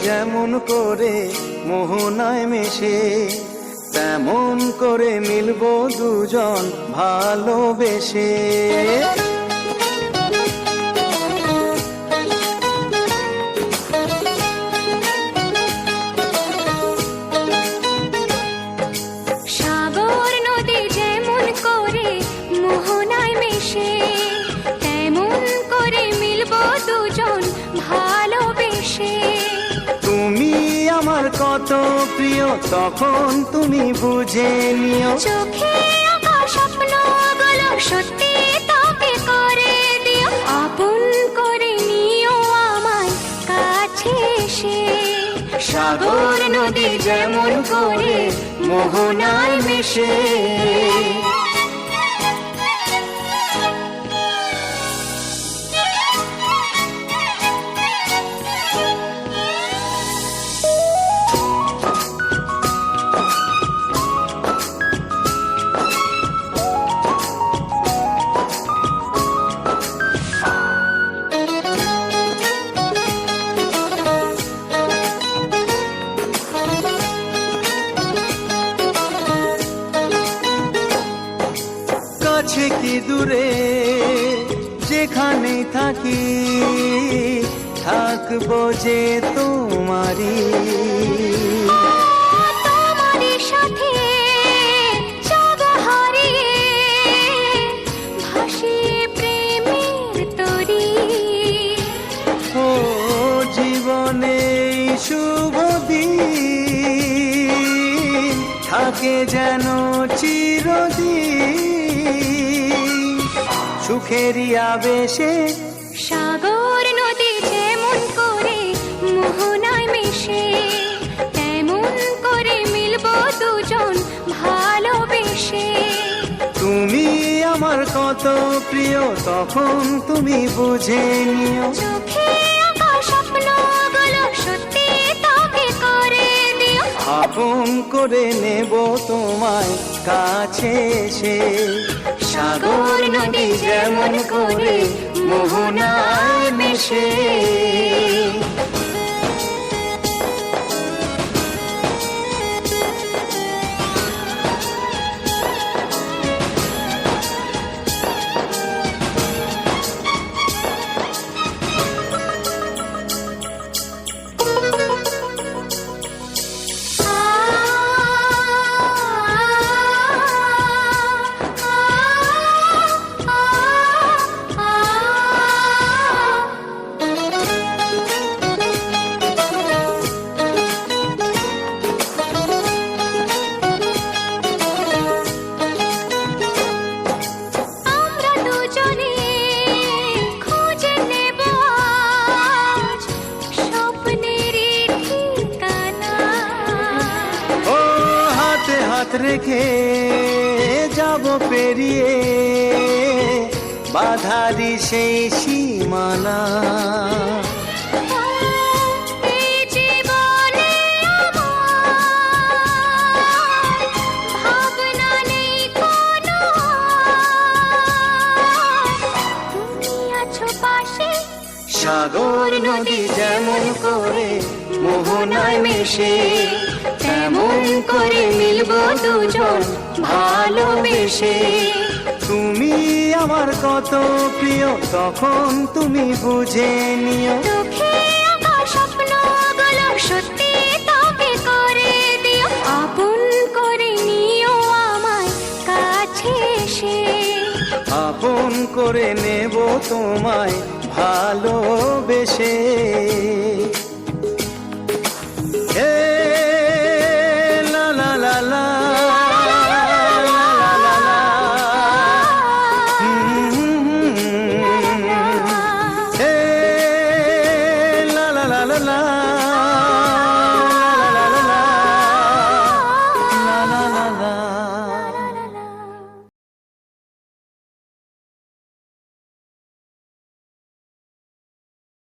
যেমন করে মোহনায় মেশে, তেমন করে মিলবো দুজন ভালোবেসে। সাগর নদী যেমন করে মোহনায় মেশে, তেমন করে মিলবো দুজন ভালোবেসে। তুমি আমার কত প্রিয় তখন তুমি বুঝে নিও, চোখে আঁকা স্বপ্নগুলো সত্যি তোকে করে দিও। আপন করে নিও আমায় কাছে এসে, সাগর নদী যেমন করে মোহনায় মেশে। কাছে কি দূরে যেখানে থাকি, থাকবো যে তোমারি। তোমারই সাথে যাব হারিয়ে, ভাসিয়ে প্রেমের তরি। ও জীবনে শুভ দিন থাকে যেন চিরদিন, সুখেরই আবেশে। সাগর নদী যেমন করে মোহনায় মেশে, তেমন করে মিলবো দুজন ভালোবেসে। তুমি আমার কত প্রিয় তখন তুমি বুঝে নিও, চোখে আঁকা স্বপ্নগুলো সত্যি তোকে করে দিও। আপন করে নেব তোমায় কাছে এসে। সাগর নদী যেমন করে মোহনায় মেশে। হাত রেখে যাব পেরিয়ে বাধারি সেই সীমানা। সাগর নদী যেমন করে মোহনায় মেশে, তেমন করে মিলবো দুজন ভালোবেসে। তুমি আমার কত প্রিয় তখন তুমি বুঝে নিও, চোখে আঁকা স্বপ্নগুলো সত্যি তোকে করে দিও। আপন করে নিও আমায় কাছে এসে, আপন করে নেব তোমায় ভালোবেসে।